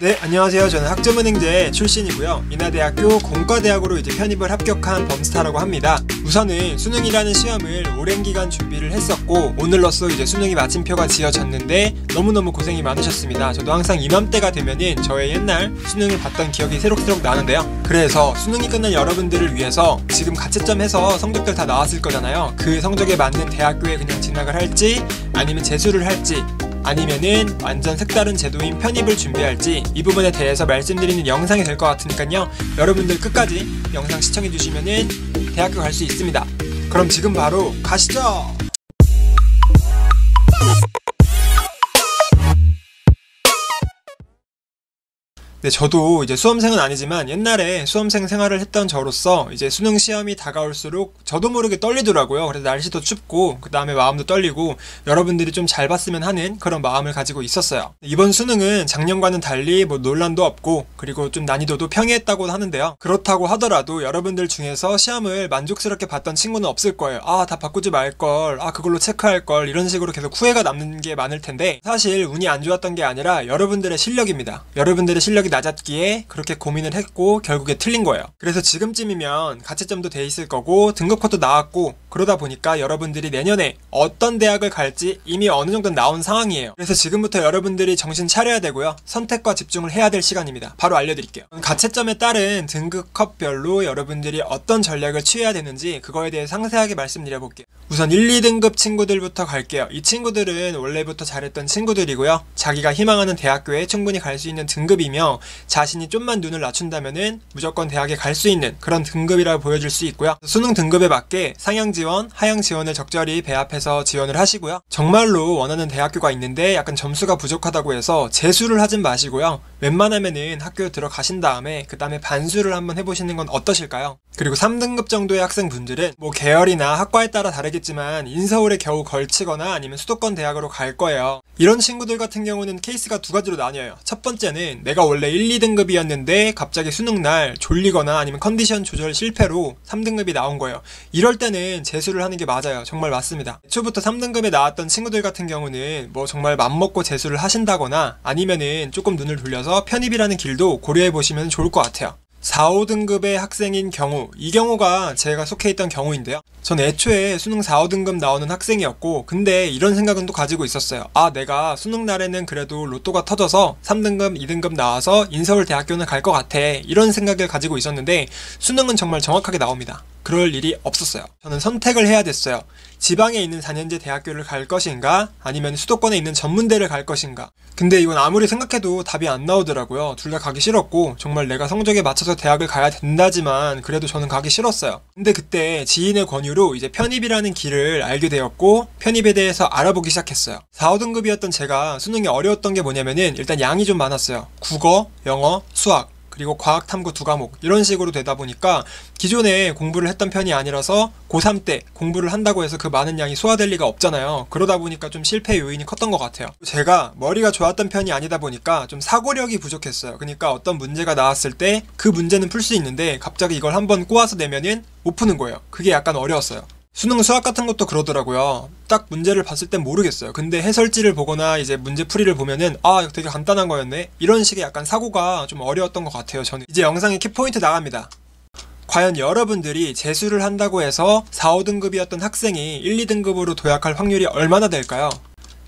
네, 안녕하세요. 저는 학점은행제 출신이고요. 인하대학교 공과대학으로 이제 편입을 합격한 범스타라고 합니다. 우선은 수능이라는 시험을 오랜 기간 준비를 했었고 오늘로써 이제 수능이 마침표가 지어졌는데 너무너무 고생이 많으셨습니다. 저도 항상 이맘때가 되면은 저의 옛날 수능을 봤던 기억이 새록새록 나는데요. 그래서 수능이 끝난 여러분들을 위해서 지금 가채점해서 성적들 다 나왔을 거잖아요. 그 성적에 맞는 대학교에 그냥 진학을 할지 아니면 재수를 할지 아니면은 완전 색다른 제도인 편입을 준비할지 이 부분에 대해서 말씀드리는 영상이 될 것 같으니까요. 여러분들 끝까지 영상 시청해주시면은 대학교 갈 수 있습니다. 그럼 지금 바로 가시죠! 네, 저도 이제 수험생은 아니지만 옛날에 수험생 생활을 했던 저로서 이제 수능 시험이 다가올수록 저도 모르게 떨리더라고요. 그래서 날씨도 춥고 그 다음에 마음도 떨리고 여러분들이 좀 잘 봤으면 하는 그런 마음을 가지고 있었어요. 이번 수능은 작년과는 달리 뭐 논란도 없고 그리고 좀 난이도도 평이했다고 하는데요. 그렇다고 하더라도 여러분들 중에서 시험을 만족스럽게 봤던 친구는 없을 거예요. 아, 다 바꾸지 말걸, 아, 그걸로 체크할걸, 이런 식으로 계속 후회가 남는 게 많을 텐데 사실 운이 안 좋았던 게 아니라 여러분들의 실력입니다. 여러분들의 실력이 낮았기에 그렇게 고민을 했고 결국에 틀린 거예요. 그래서 지금쯤이면 가채점도 돼 있을 거고 등급컷도 나왔고 그러다 보니까 여러분들이 내년에 어떤 대학을 갈지 이미 어느 정도 나온 상황이에요. 그래서 지금부터 여러분들이 정신 차려야 되고요. 선택과 집중을 해야 될 시간입니다. 바로 알려드릴게요. 가채점에 따른 등급컷별로 여러분들이 어떤 전략을 취해야 되는지 그거에 대해 상세하게 말씀드려볼게요. 우선 1, 2등급 친구들부터 갈게요. 이 친구들은 원래부터 잘했던 친구들이고요. 자기가 희망하는 대학교에 충분히 갈 수 있는 등급이며 자신이 좀만 눈을 낮춘다면은 무조건 대학에 갈 수 있는 그런 등급이라고 보여줄 수 있고요. 수능 등급에 맞게 상향 지원, 하향 지원을 적절히 배합해서 지원을 하시고요. 정말로 원하는 대학교가 있는데 약간 점수가 부족하다고 해서 재수를 하진 마시고요. 웬만하면은 학교 들어가신 다음에 그 다음에 반수를 한번 해보시는 건 어떠실까요? 그리고 3등급 정도의 학생분들은 뭐 계열이나 학과에 따라 다르겠지만 인서울에 겨우 걸치거나 아니면 수도권 대학으로 갈 거예요. 이런 친구들 같은 경우는 케이스가 두 가지로 나뉘어요. 첫 번째는 내가 원래 1, 2등급이었는데 갑자기 수능날 졸리거나 아니면 컨디션 조절 실패로 3등급이 나온 거예요. 이럴 때는 재수를 하는 게 맞아요. 정말 맞습니다. 애초부터 3등급에 나왔던 친구들 같은 경우는 뭐 정말 맘먹고 재수를 하신다거나 아니면은 조금 눈을 돌려서 편입이라는 길도 고려해보시면 좋을 것 같아요. 4, 5등급의 학생인 경우, 이 경우가 제가 속해 있던 경우인데요. 전 애초에 수능 4, 5등급 나오는 학생이었고 근데 이런 생각은 또 가지고 있었어요. 아, 내가 수능 날에는 그래도 로또가 터져서 3등급, 2등급 나와서 인서울 대학교는 갈 것 같아, 이런 생각을 가지고 있었는데 수능은 정말 정확하게 나옵니다. 그럴 일이 없었어요. 저는 선택을 해야 됐어요. 지방에 있는 4년제 대학교를 갈 것인가 아니면 수도권에 있는 전문대를 갈 것인가. 근데 이건 아무리 생각해도 답이 안 나오더라고요. 둘 다 가기 싫었고 정말 내가 성적에 맞춰서 대학을 가야 된다지만 그래도 저는 가기 싫었어요. 근데 그때 지인의 권유로 이제 편입이라는 길을 알게 되었고 편입에 대해서 알아보기 시작했어요. 4, 5등급이었던 제가 수능이 어려웠던 게 뭐냐면은 일단 양이 좀 많았어요. 국어, 영어, 수학 그리고 과학, 탐구 2과목 이런 식으로 되다 보니까 기존에 공부를 했던 편이 아니라서 고3 때 공부를 한다고 해서 그 많은 양이 소화될 리가 없잖아요. 그러다 보니까 좀 실패 요인이 컸던 것 같아요. 제가 머리가 좋았던 편이 아니다 보니까 좀 사고력이 부족했어요. 그러니까 어떤 문제가 나왔을 때 그 문제는 풀 수 있는데 갑자기 이걸 한번 꼬아서 내면은 못 푸는 거예요. 그게 약간 어려웠어요. 수능 수학 같은 것도 그러더라고요. 딱 문제를 봤을 땐 모르겠어요. 근데 해설지를 보거나 이제 문제 풀이를 보면은 아, 이거 되게 간단한 거였네, 이런 식의 약간 사고가 좀 어려웠던 것 같아요. 저는 이제 영상의 키포인트 나갑니다. 과연 여러분들이 재수를 한다고 해서 4, 5등급이었던 학생이 1, 2등급으로 도약할 확률이 얼마나 될까요?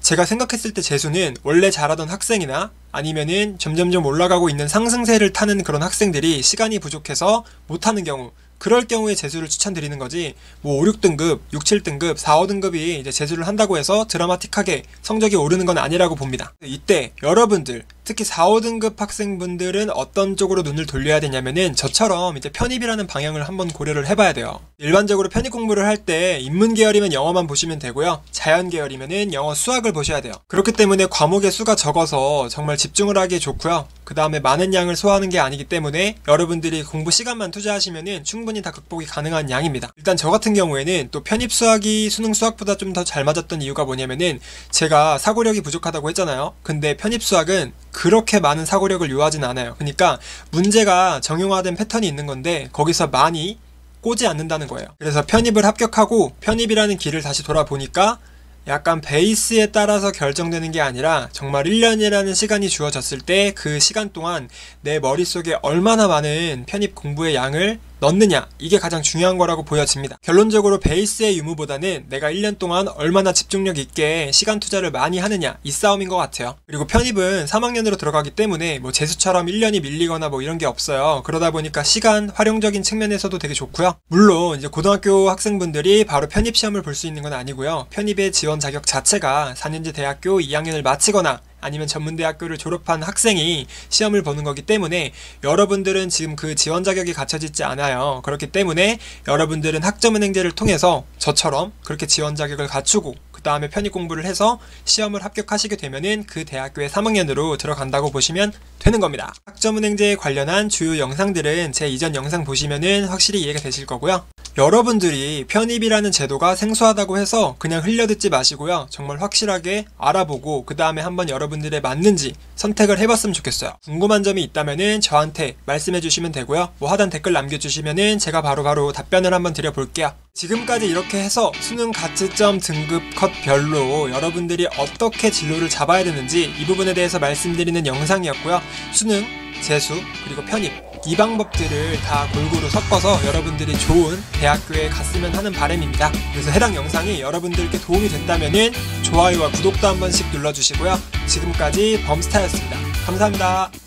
제가 생각했을 때 재수는 원래 잘하던 학생이나 아니면은 점점점 올라가고 있는 상승세를 타는 그런 학생들이 시간이 부족해서 못하는 경우, 그럴 경우에 재수를 추천드리는 거지 뭐 5, 6등급, 6, 7등급, 4, 5등급이 이제 재수를 한다고 해서 드라마틱하게 성적이 오르는 건 아니라고 봅니다. 이때 여러분들 특히 4, 5등급 학생분들은 어떤 쪽으로 눈을 돌려야 되냐면은 저처럼 이제 편입이라는 방향을 한번 고려를 해봐야 돼요. 일반적으로 편입 공부를 할 때 인문 계열이면 영어만 보시면 되고요. 자연 계열이면은 영어, 수학을 보셔야 돼요. 그렇기 때문에 과목의 수가 적어서 정말 집중을 하기 좋고요. 그 다음에 많은 양을 소화하는 게 아니기 때문에 여러분들이 공부 시간만 투자하시면은 충분히 다 극복이 가능한 양입니다. 일단 저 같은 경우에는 또 편입 수학이 수능 수학보다 좀 더 잘 맞았던 이유가 뭐냐면은 제가 사고력이 부족하다고 했잖아요. 근데 편입 수학은 그렇게 많은 사고력을 요하진 않아요. 그러니까 문제가 정형화된 패턴이 있는 건데 거기서 많이 꼬지 않는다는 거예요. 그래서 편입을 합격하고 편입이라는 길을 다시 돌아보니까 약간 베이스에 따라서 결정되는 게 아니라 정말 1년이라는 시간이 주어졌을 때 그 시간 동안 내 머릿속에 얼마나 많은 편입 공부의 양을 넣느냐, 이게 가장 중요한 거라고 보여집니다. 결론적으로 베이스의 유무보다는 내가 1년 동안 얼마나 집중력 있게 시간 투자를 많이 하느냐, 이 싸움인 것 같아요. 그리고 편입은 3학년으로 들어가기 때문에 뭐 재수처럼 1년이 밀리거나 뭐 이런 게 없어요. 그러다 보니까 시간 활용적인 측면에서도 되게 좋고요. 물론 이제 고등학교 학생분들이 바로 편입 시험을 볼 수 있는 건 아니고요. 편입의 지원 자격 자체가 4년제 대학교 2학년을 마치거나 아니면 전문대학교를 졸업한 학생이 시험을 보는 거기 때문에 여러분들은 지금 그 지원 자격이 갖춰지지 않아요. 그렇기 때문에 여러분들은 학점은행제를 통해서 저처럼 그렇게 지원 자격을 갖추고 그 다음에 편입 공부를 해서 시험을 합격하시게 되면은 그 대학교의 3학년으로 들어간다고 보시면 되는 겁니다. 학점은행제에 관련한 주요 영상들은 제 이전 영상 보시면은 확실히 이해가 되실 거고요. 여러분들이 편입이라는 제도가 생소하다고 해서 그냥 흘려듣지 마시고요. 정말 확실하게 알아보고 그 다음에 한번 여러분들의 맞는지 선택을 해봤으면 좋겠어요. 궁금한 점이 있다면은 저한테 말씀해 주시면 되고요. 뭐 하단 댓글 남겨주시면은 제가 바로바로 답변을 한번 드려볼게요. 지금까지 이렇게 해서 수능 가치점 등급 컷별로 여러분들이 어떻게 진로를 잡아야 되는지 이 부분에 대해서 말씀드리는 영상이었고요. 수능, 재수, 그리고 편입 이 방법들을 다 골고루 섞어서 여러분들이 좋은 대학교에 갔으면 하는 바람입니다. 그래서 해당 영상이 여러분들께 도움이 됐다면은 좋아요와 구독도 한 번씩 눌러주시고요. 지금까지 범스타였습니다. 감사합니다.